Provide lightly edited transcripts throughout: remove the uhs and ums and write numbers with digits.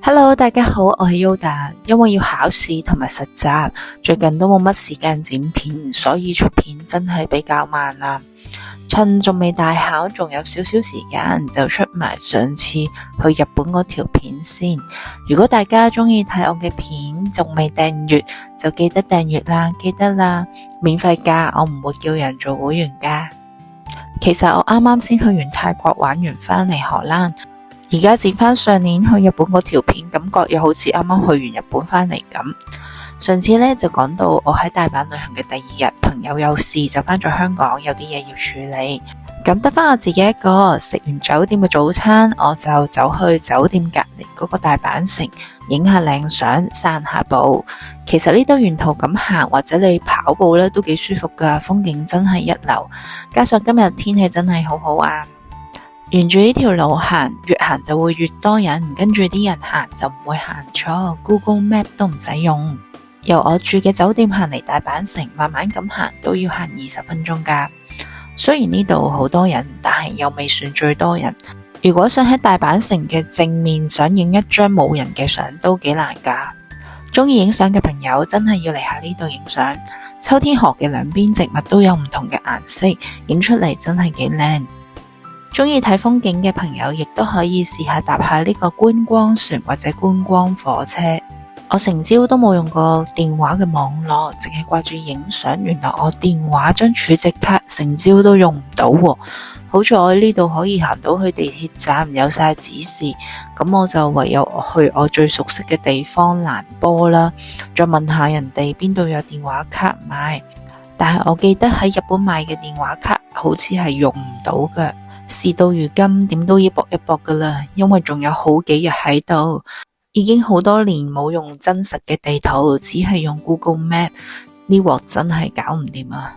Hello，大家好，我係 Yoda。因為要考試同埋實習，最近都冇乜時間剪片，所以出片真係比較慢啦。趁仲未大考，仲有少少時間，就出埋上次去日本嗰條片先。如果大家鍾意睇我嘅片，仲未訂閱，就記得訂閱啦，記得啦，免費㗎，我唔會叫人做會員㗎。其實我啱啱先去完泰國玩完返嚟荷蘭。而家剪返上年去日本嗰條片，感覺又好似啱啱去完日本返嚟咁。上次呢就講到我喺大阪旅行嘅第二日，朋友有事就返咗香港，有啲嘢要處理，咁得返我自己一個。食完酒店嘅早餐，我就走去酒店隔離嗰個大阪城影下靚相，散下步。其實呢度沿途咁行或者你跑步呢都幾舒服㗎，風景真係一流，加上今日天氣真係好好啊。沿住呢條路行，越行就會越多人，跟住啲人行就唔會行錯， Google Map 都唔使用。由我住嘅酒店行嚟大阪城，慢慢咁行都要行20分鐘㗎。雖然呢度好多人，但係又未算最多人。如果想喺大阪城嘅正面想影一張冇人嘅相，都幾難㗎。鍾意影相嘅朋友真係要嚟下呢度影相。秋天河嘅兩邊植物都有唔同嘅顏色，影出嚟真係幾靚。鍾意睇風景嘅朋友亦都可以試下搭下呢個觀光船或者觀光火車。我成朝都冇用過電話嘅網絡，淨係掛住影相。原來我電話張儲值卡成朝都用唔到喎。好在呢度可以行到去地鐵站，有晒指示，咁我就唯有去我最熟悉嘅地方蘭波啦，再問下人哋邊度有電話卡買。但係我記得喺日本買嘅電話卡好似係用唔到嘅。事到如今，點都要搏一搏㗎啦，因為仲有好幾日喺度，已經好多年冇用真實嘅地圖，只係用 Google Map， 呢鑊真係搞唔掂啊！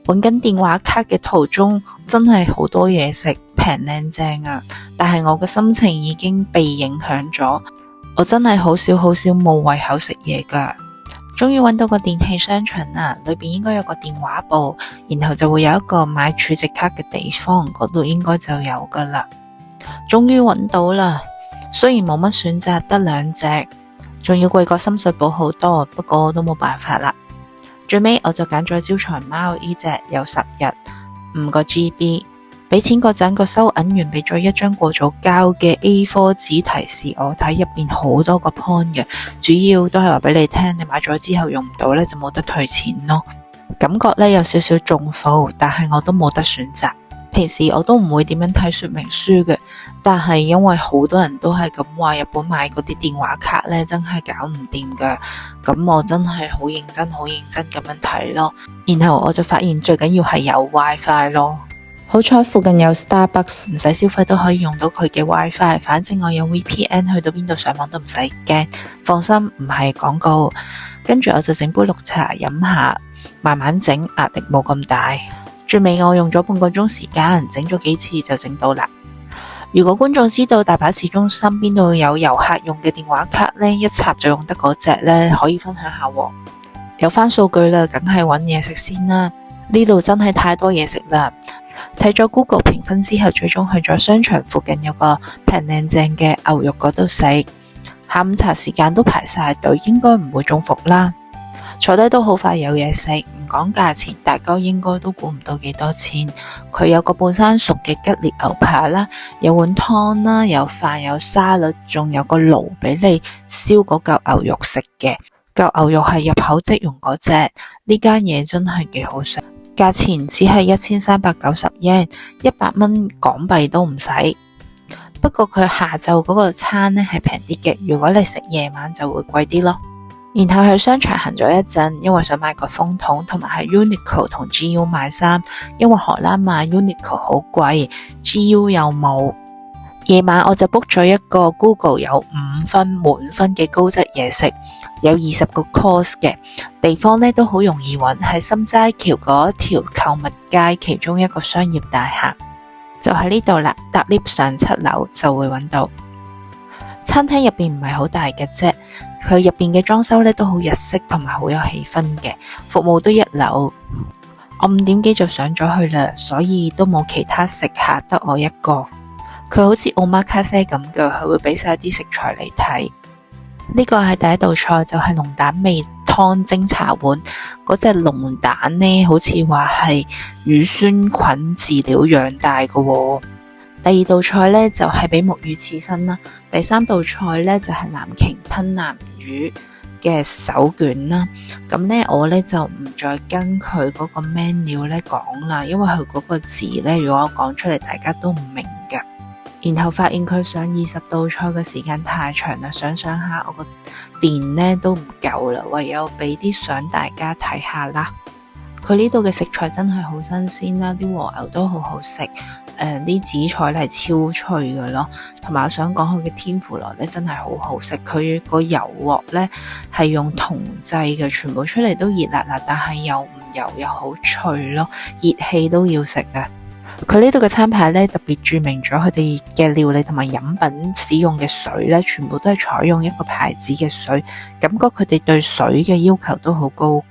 揾緊電話卡嘅途中，真係好多嘢食，平靚正啊！但係我嘅心情已經被影響咗，我真係好少冇胃口食嘢㗎。終於揾到個電器商場啦，裏邊應該有個電話簿，然後就會有一個買儲值卡嘅地方，嗰度應該就有㗎啦。終於揾到啦，雖然冇乜選擇，得2隻，仲要貴過深水埗好多，不過都冇辦法啦。最尾我就揀咗招財貓呢隻，有10日5個 GB。俾錢嗰陣，個收銀員俾咗一張過咗膠嘅 A4 紙提示我睇入邊好多個 point 嘅，主要都係話俾你聽，你買咗之後用唔到呢，就冇得退錢咯。感覺呢有少少中伏，但係我都冇得選擇。平時我都唔會點樣睇說明書嘅，但係因為好多人都係咁話，日本買嗰啲電話卡呢真係搞唔掂㗎，咁我真係好認真咁樣睇咯。然後我就發現最緊要係有 WiFi 咯。好彩附近有 Starbucks， 唔使消費都可以用到佢嘅 WiFi， 反正我有 VPN， 去到邊度上網都唔使驚，放心唔係廣告。跟住我就整杯綠茶飲下，慢慢整，壓力冇咁大。最尾我用咗半個鐘時間，整咗幾次就整到啦。如果觀眾知道大阪市中心邊度有遊客用嘅電話卡呢，一插就用得嗰隻呢，可以分享下喎。有返數據啦，梗係揾嘢食先啦。呢度真係太多嘢食啦。睇咗 Google 評分之後，最終去咗商場附近有個平靚正嘅牛肉嗰度食。下午茶時間都排晒隊，應該唔會中伏啦。坐低都好快有嘢食，唔講價錢，大家應該都估唔到幾多錢。佢有個半生熟嘅吉列牛扒啦，有碗湯啦，有飯有沙律，仲有個爐俾你燒嗰嚿牛肉食嘅。嚿牛肉係入口即溶嗰隻。呢間嘢真係幾好食。價錢只係1390 yen， 100蚊港幣都唔使。不過佢下晝嗰個餐呢係平啲嘅，如果你食夜晚就會貴啲咯。然後去商場行咗一陣，因為想買個風筒，同埋喺 Uniqlo 同 GU 買衫，因為荷蘭買 Uniqlo 好貴， GU 又冇。夜晚我就 book 咗一個 Google 有5分滿分嘅高質嘢食，有20個 course 嘅地方呢都好容易揾，喺心齋橋嗰條購物街其中一個商業大廈，就喺呢度啦。搭 lift 上7樓就會揾到。餐廳入邊唔係好大嘅啫，佢入邊嘅裝修呢都好日式同埋好有氣氛嘅，服務都一流。我5點幾就上咗去啦，所以都冇其他食客，得我一個。佢好似 omakase 咁嘅，佢會俾晒啲食材嚟睇。呢個係第一道菜，就係龍蛋味湯蒸茶碗。嗰隻龍蛋呢，好似話係乳酸菌飼料養大嘅喎。第二道菜呢，就係俾木魚刺身啦。第三道菜呢，就係南鯨吞南魚嘅手卷啦。咁呢，我呢就唔再跟佢嗰個 menu 呢講啦，因為佢嗰個字呢，如果我講出嚟，大家都唔明㗎。然後發現佢上20道菜嘅時間太長啦，想下我個電呢都唔夠啦，唯有俾啲相大家睇下啦。佢呢度嘅食材真係好新鮮啦，啲和牛都好好食，啲紫菜咧係超脆嘅咯，同埋我想講佢嘅天婦羅咧真係好好食，佢個油鑊咧係用銅製嘅，全部出嚟都熱辣辣，但係又唔油又好脆咯，熱氣都要食啊！佢呢度嘅餐牌咧特別註明咗佢哋嘅料理同埋飲品使用嘅水咧，全部都係採用一個牌子嘅水，感覺佢哋對水嘅要求都好高。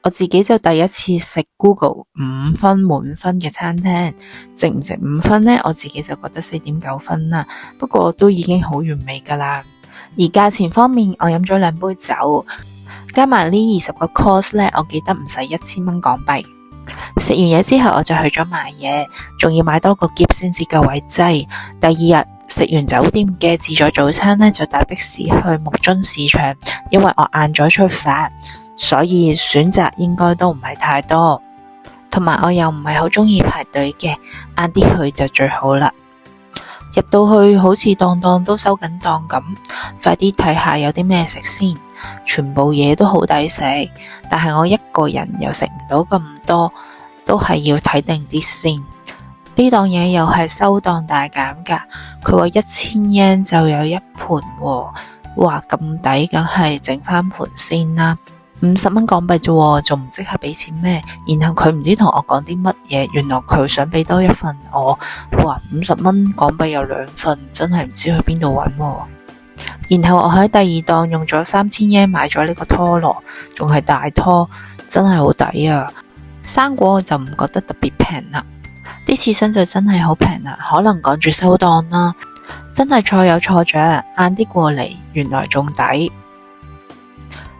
我自己就第一次食 Google 5分滿分嘅餐廳，值唔值5分呢？我自己就覺得4.9分啦，不過都已經好完美噶啦。而價錢方面，我飲咗2杯酒，加埋呢20個 course 咧，我記得唔使1000蚊港幣。食完嘢之後，我就去咗買嘢，仲要買多個篋先至夠位擠。第二日食完酒店嘅自助早餐呢，就搭的士去木津市場，因為我晏咗出發，所以選擇應該都唔係太多，同埋我又唔係好鍾意排隊嘅，晏啲去就最好啦。入到去好似檔都收緊檔咁，快啲睇下有啲咩食先。全部嘢都好抵食，但係我一個人又食唔到咁多，都係要睇定啲先。呢檔嘢又係收檔大減價，佢話1000 yen 就有一盤喎，哇咁抵，梗係整翻盤先啦。50蚊港幣啫，仲唔即刻俾錢咩？然後佢唔知同我講啲乜嘢，原來佢想俾多一份我，哇50蚊港幣有2份，真係唔知去邊度揾喎。然後我喺第二檔用咗3000 yen買咗呢個拖羅，仲係大拖，真係好抵啊！生果我就唔覺得特別平啦，啲刺身就真係好平啦，可能趕住收檔啦。真係錯有錯著，晏啲過嚟原來仲抵。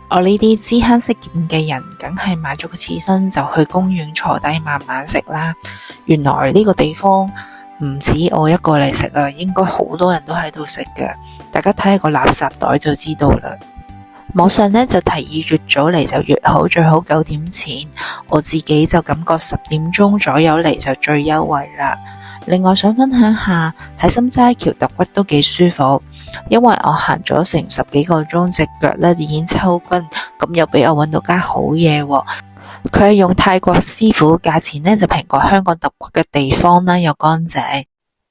我呢啲知慳識儉嘅人，梗係買咗個刺身就去公園坐低慢慢食啦。原來呢個地方唔止我一個嚟食啊，應該好多人都喺度食嘅。大家睇下個垃圾袋就知道啦。網上呢就提議越早嚟就越好，最好9點前。我自己就感覺10點鐘左右嚟就最優惠啦。另外想分享下喺心齋橋揼骨都幾舒服，因為我行咗成10幾個鐘，隻腳呢已經抽筋，咁又俾我搵到間好嘢喎。佢係用泰國師傅，價錢呢就平過香港揼骨嘅地方啦，又乾淨。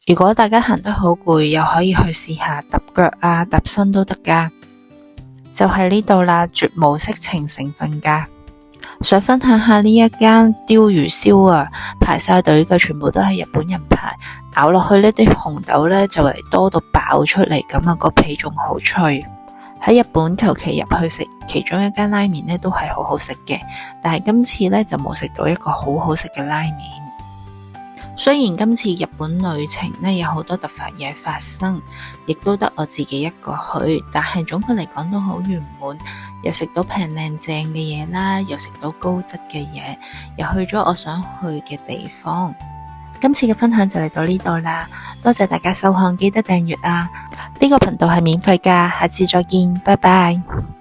如果大家行得好攰，又可以去試下揼腳啊、揼身都得噶。就係呢度啦，絕無色情成分噶。想分享下呢一間鯛魚燒啊，排晒隊嘅全部都係日本人排，咬落去呢啲紅豆呢就嚟多到爆出嚟咁啊，個皮仲好脆。喺日本求其入去食其中一間拉麵呢都係好好食嘅，但係今次呢就冇食到一個好好食嘅拉麵。雖然今次日本旅程呢有好多突發嘢發生，亦都得我自己一個去，但係總括嚟講都好圓滿，又食到平靚正嘅嘢啦，又食到高質嘅嘢，又去咗我想去嘅地方。今次嘅分享就嚟到呢度啦，多謝大家收看，記得訂閱啊！呢個頻道係免費㗎，下次再見，拜拜。